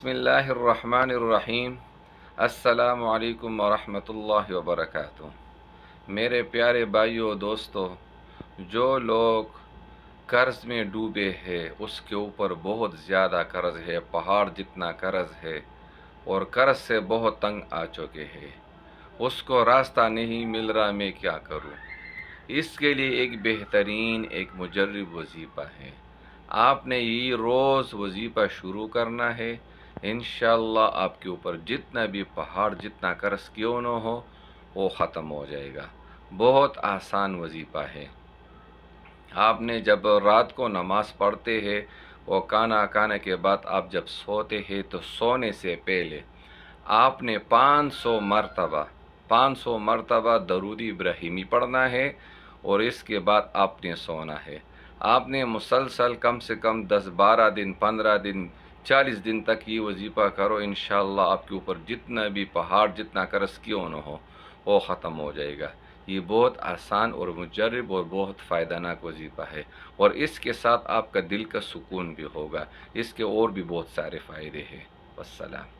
بسم اللہ الرحمن الرحیم۔ السلام علیکم ورحمۃ اللہ وبرکاتہ۔ میرے پیارے بھائیوں دوستو، جو لوگ قرض میں ڈوبے ہیں اس کے اوپر بہت زیادہ قرض ہے، پہاڑ جتنا قرض ہے، اور قرض سے بہت تنگ آ چکے ہیں، اس کو راستہ نہیں مل رہا، میں کیا کروں؟ اس کے لیے ایک بہترین ایک مجرب وظیفہ ہے۔ آپ نے یہ روز وظیفہ شروع کرنا ہے، انشاءاللہ آپ کے اوپر جتنا بھی پہاڑ جتنا قرض کیوں نہ ہو وہ ختم ہو جائے گا۔ بہت آسان وظیفہ ہے۔ آپ نے جب رات کو نماز پڑھتے ہیں، وہ کھانا کھانے کے بعد آپ جب سوتے ہیں تو سونے سے پہلے آپ نے 500 مرتبہ درود ابراہیمی پڑھنا ہے، اور اس کے بعد آپ نے سونا ہے۔ آپ نے مسلسل کم سے کم 10 12 دن 15 دن 40 دن تک یہ وظیفہ کرو، انشاءاللہ آپ کے اوپر جتنا بھی پہاڑ جتنا قرض کیوں نہ ہو وہ ختم ہو جائے گا۔ یہ بہت آسان اور مجرب اور بہت فائدہ ناک وظیفہ ہے، اور اس کے ساتھ آپ کا دل کا سکون بھی ہوگا۔ اس کے اور بھی بہت سارے فائدے ہیں۔ والسلام۔